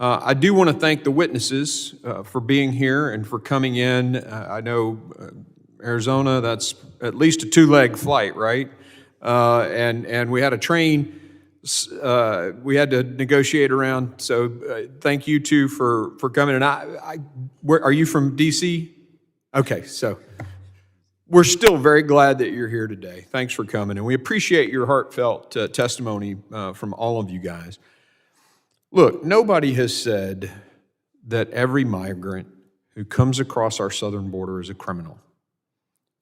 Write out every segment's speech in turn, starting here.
I do want to thank the witnesses for being here and for coming in. I know Arizona, that's at least a two-leg flight, right? And we had a train we had to negotiate around. So thank you two for coming. And where are you from, D.C.? Okay, so we're still very glad that you're here today. Thanks for coming, and we appreciate your heartfelt testimony from all of you guys. Look, nobody has said that every migrant who comes across our southern border is a criminal.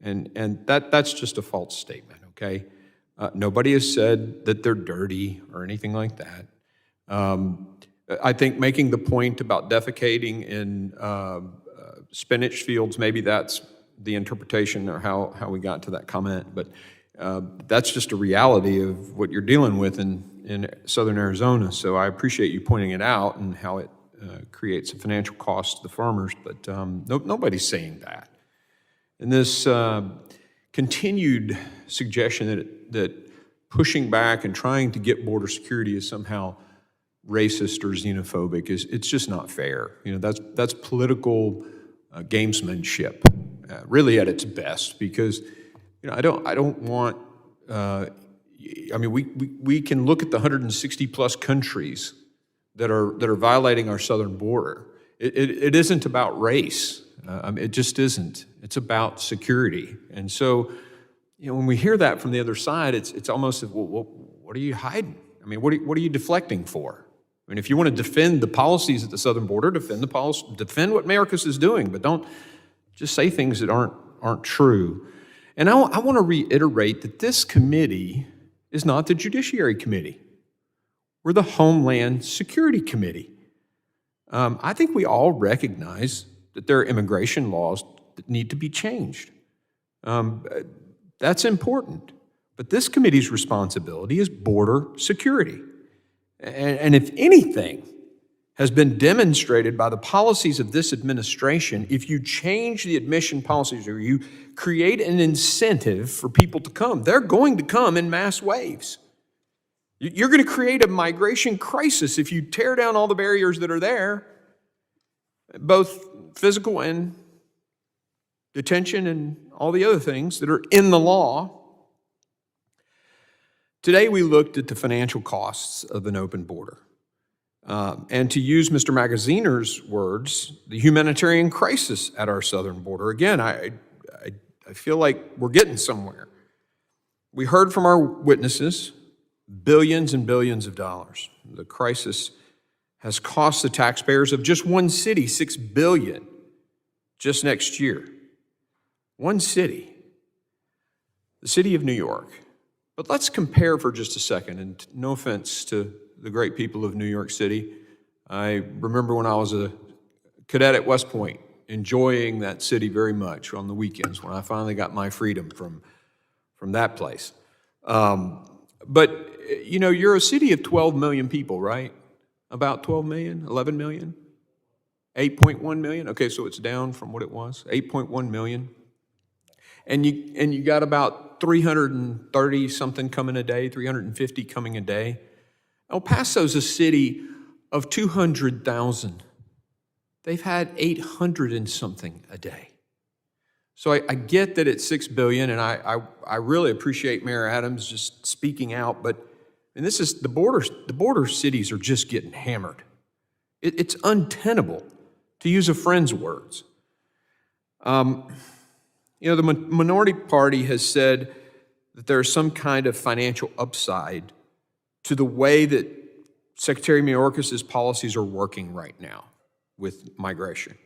And that's just a false statement, okay? Nobody has said that they're dirty or anything like that. I think making the point about defecating in spinach fields, maybe that's the interpretation or how we got to that comment, but that's just a reality of what you're dealing with in southern Arizona. So I appreciate you pointing it out and how it creates a financial cost to the farmers, but nobody's saying that. And this continued suggestion that pushing back and trying to get border security is somehow racist or xenophobic it's just not fair. You know, that's political gamesmanship, really at its best. Because you know, I don't want. I mean, we can look at the 160 plus countries that are violating our southern border. It isn't about race. It just isn't. It's about security. And so, you know, when we hear that from the other side, it's almost, well, what are you hiding? I mean, what are you deflecting for? I mean, if you want to defend the policies at the southern border, defend the policy, defend what Mayorkas is doing, but don't just say things that aren't true. And I want to reiterate that this committee is not the Judiciary Committee. We're the Homeland Security Committee. I think we all recognize that there are immigration laws that need to be changed. That's important. But this committee's responsibility is border security. And if anything has been demonstrated by the policies of this administration, if you change the admission policies or you create an incentive for people to come, they're going to come in mass waves. You're going to create a migration crisis if you tear down all the barriers that are there, both physical and detention and all the other things that are in the law. Today we looked at the financial costs of an open border. And to use Mr. Magaziner's words, the humanitarian crisis at our southern border. Again, I feel like we're getting somewhere. We heard from our witnesses, billions and billions of dollars. The crisis has cost the taxpayers of just one city $6 billion just next year. One city, the city of New York. But let's compare for just a second, and no offense to the great people of New York City. I remember when I was a cadet at West Point, enjoying that city very much on the weekends when I finally got my freedom from that place. But, you know, you're a city of 12 million people, right? About 12 million, 11 million, 8.1 million. Okay, so it's down from what it was, 8.1 million. And you got about 330 something coming a day, 350 coming a day. El Paso's a city of 200,000. They've had 800 and something a day. So I get that it's $6 billion, and I really appreciate Mayor Adams just speaking out, but and this is the border cities are just getting hammered. It's untenable, to use a friend's words. You know, the minority party has said that there's some kind of financial upside to the way that Secretary Mayorkas' policies are working right now with migration.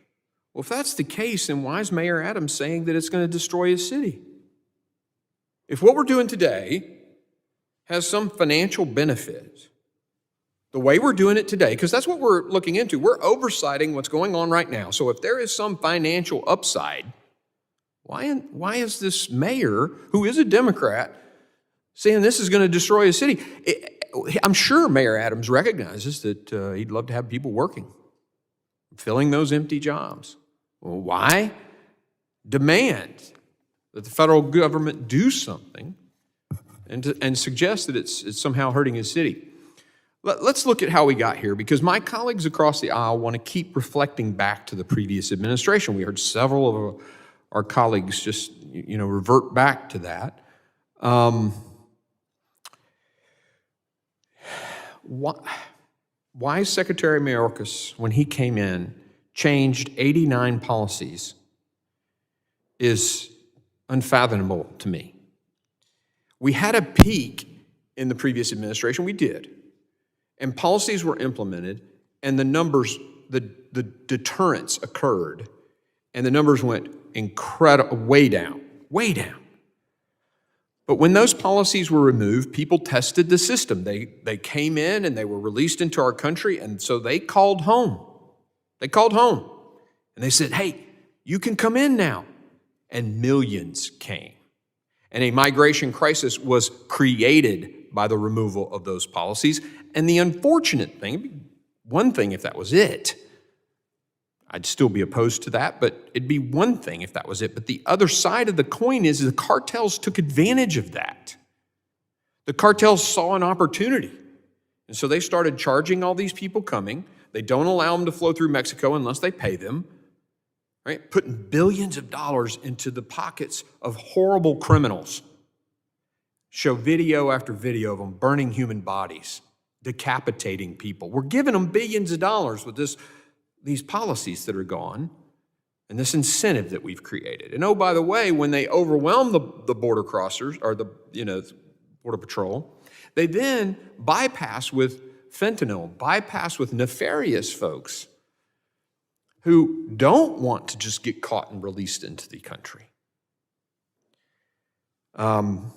Well, if that's the case, then why is Mayor Adams saying that it's going to destroy his city? If what we're doing today has some financial benefit, the way we're doing it today, because that's what we're looking into, we're oversighting what's going on right now. So if there is some financial upside, why is this mayor, who is a Democrat, saying this is going to destroy his city? I'm sure Mayor Adams recognizes that he'd love to have people working, filling those empty jobs. Well, why demand that the federal government do something and suggest that it's somehow hurting his city? Let's look at how we got here, because my colleagues across the aisle want to keep reflecting back to the previous administration. We heard several of our colleagues just, revert back to that. Why Secretary Mayorkas, when he came in, changed 89 policies is unfathomable to me. We had a peak in the previous administration, we did, and policies were implemented, and the numbers, the deterrence occurred, and the numbers went way down. But when those policies were removed, people tested the system. They came in and they were released into our country, and so they called home. They called home, and they said, hey, you can come in now. And millions came. And a migration crisis was created by the removal of those policies. And the unfortunate thing, one thing if that was it, I'd still be opposed to that, but it'd be one thing if that was it. But the other side of the coin is the cartels took advantage of that. The cartels saw an opportunity. And so they started charging all these people coming. They don't allow them to flow through Mexico unless they pay them, right? Putting billions of dollars into the pockets of horrible criminals. Show video after video of them burning human bodies, decapitating people. We're giving them billions of dollars with these policies that are gone and this incentive that we've created. And oh, by the way, when they overwhelm the border crossers or the Border Patrol, they then bypass with fentanyl, bypass with nefarious folks who don't want to just get caught and released into the country. And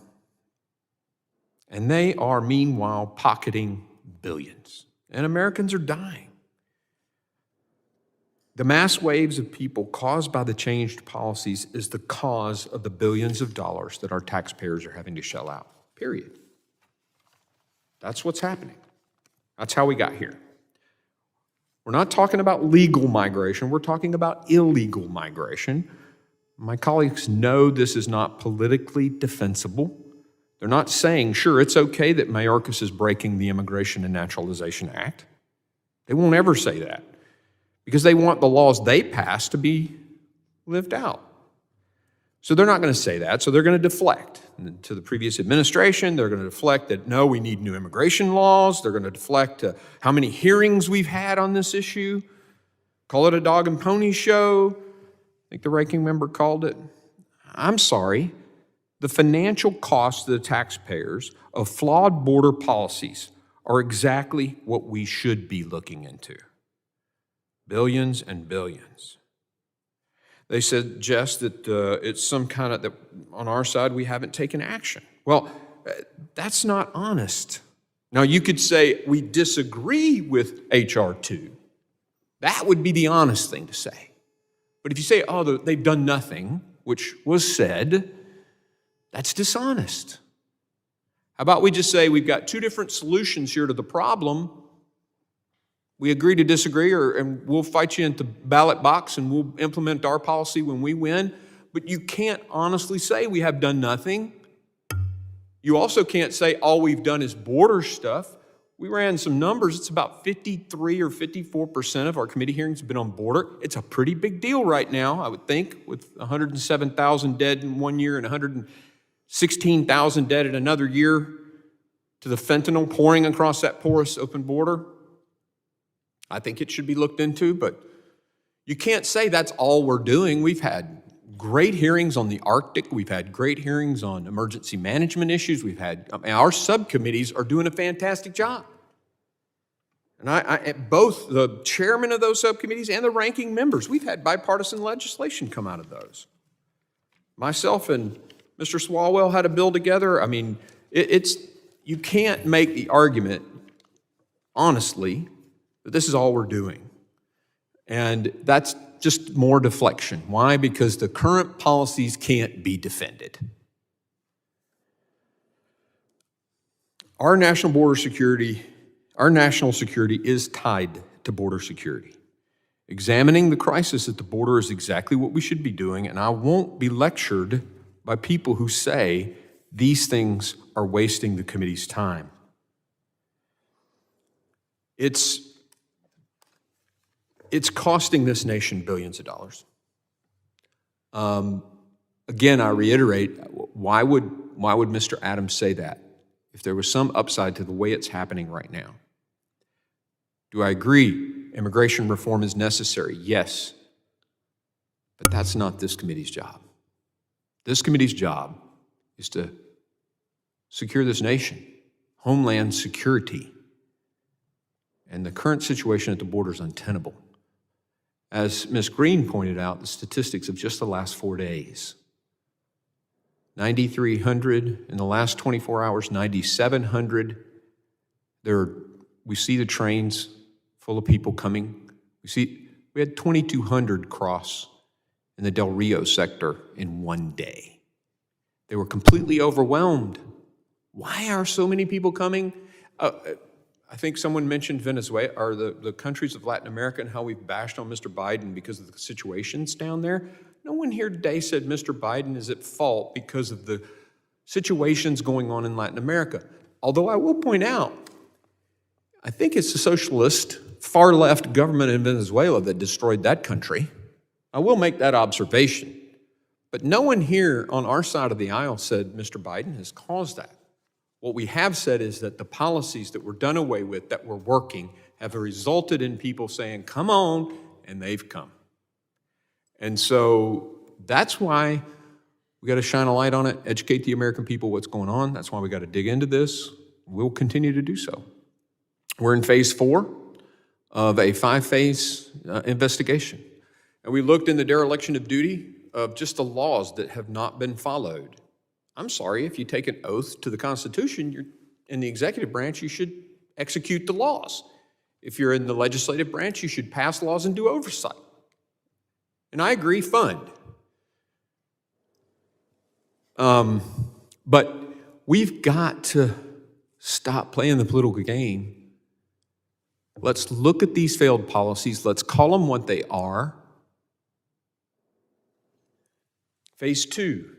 they are meanwhile pocketing billions, and Americans are dying. The mass waves of people caused by the changed policies is the cause of the billions of dollars that our taxpayers are having to shell out, period. That's what's happening. That's how we got here. We're not talking about legal migration, we're talking about illegal migration. My colleagues know this is not politically defensible. They're not saying, sure, it's okay that Mayorkas is breaking the Immigration and Naturalization Act. They won't ever say that, because they want the laws they pass to be lived out. So they're not going to say that, so they're going to deflect. And to the previous administration, they're going to deflect that, no, we need new immigration laws. They're going to deflect to how many hearings we've had on this issue. Call it a dog and pony show. I think the ranking member called it. I'm sorry. The financial costs to the taxpayers of flawed border policies are exactly what we should be looking into. Billions and billions. They suggest that it's some kind of, that on our side we haven't taken action. Well, that's not honest. Now you could say we disagree with H.R. 2. That would be the honest thing to say. But if you say, oh, they've done nothing, which was said, that's dishonest. How about we just say we've got two different solutions here to the problem. We agree to disagree, and we'll fight you into ballot box and we'll implement our policy when we win. But you can't honestly say we have done nothing. You also can't say all we've done is border stuff. We ran some numbers. It's about 53 or 54% of our committee hearings have been on border. It's a pretty big deal right now, I would think, with 107,000 dead in 1 year and 116,000 dead in another year to the fentanyl pouring across that porous open border. I think it should be looked into, but you can't say that's all we're doing. We've had great hearings on the Arctic. We've had great hearings on emergency management issues. Our subcommittees are doing a fantastic job. And both the chairman of those subcommittees and the ranking members, we've had bipartisan legislation come out of those. Myself and Mr. Swalwell had a bill together. I mean, you can't make the argument, honestly, that this is all we're doing. And that's just more deflection. Why? Because the current policies can't be defended. Our national security is tied to border security. Examining the crisis at the border is exactly what we should be doing, and I won't be lectured by people who say these things are wasting the committee's time. It's costing this nation billions of dollars. Again, I reiterate, why would Mr. Adams say that if there was some upside to the way it's happening right now? Do I agree immigration reform is necessary? Yes. But that's not this committee's job. This committee's job is to secure this nation, Homeland security. And the current situation at the border is untenable. As Ms. Green pointed out, the statistics of just the last 4 days, 9,300 in the last 24 hours, 9,700. We see the trains full of people coming. We had 2,200 cross in the Del Rio sector in 1 day. They were completely overwhelmed. Why are so many people coming? I think someone mentioned Venezuela, or the countries of Latin America, and how we've bashed on Mr. Biden because of the situations down there. No one here today said Mr. Biden is at fault because of the situations going on in Latin America. Although I will point out, I think it's the socialist, far-left government in Venezuela that destroyed that country. I will make that observation. But no one here on our side of the aisle said Mr. Biden has caused that. What we have said is that the policies that were done away with, that were working, have resulted in people saying, come on, and they've come. And so that's why we got to shine a light on it, educate the American people what's going on. That's why we got to dig into this. We'll continue to do so. We're in phase 4 of a 5-phase investigation. And we looked in the dereliction of duty of just the laws that have not been followed. I'm sorry, if you take an oath to the Constitution, you're in the executive branch, you should execute the laws. If you're in the legislative branch, you should pass laws and do oversight. And I agree, fund. But we've got to stop playing the political game. Let's look at these failed policies. Let's call them what they are. Phase 2.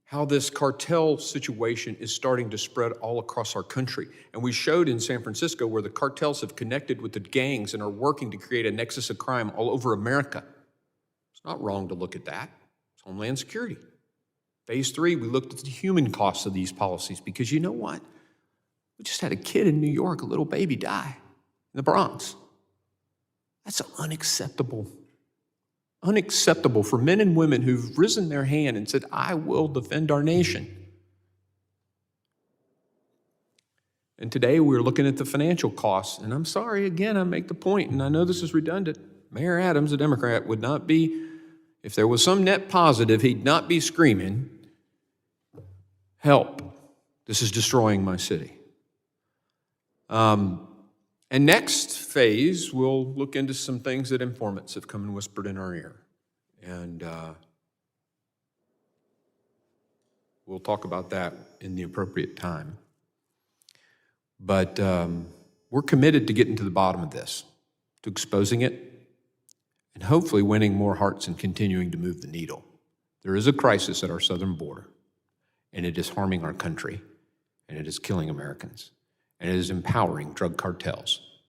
How this cartel situation is starting to spread all across our country. And we showed in San Francisco where the cartels have connected with the gangs and are working to create a nexus of crime all over America. It's not wrong to look at that. It's Homeland Security. Phase 3, we looked at the human costs of these policies because you know what? We just had a kid in New York, a little baby, die in the Bronx. That's unacceptable. Unacceptable for men and women who've risen their hand and said, I will defend our nation. And today we're looking at the financial costs. And I'm sorry, again, I make the point, and I know this is redundant. Mayor Adams, a Democrat, would not be, if there was some net positive, he'd not be screaming, help, this is destroying my city. And next phase, we'll look into some things that informants have come and whispered in our ear. And we'll talk about that in the appropriate time. But we're committed to getting to the bottom of this, to exposing it, and hopefully winning more hearts and continuing to move the needle. There is a crisis at our southern border, and it is harming our country, and it is killing Americans. And it is empowering drug cartels.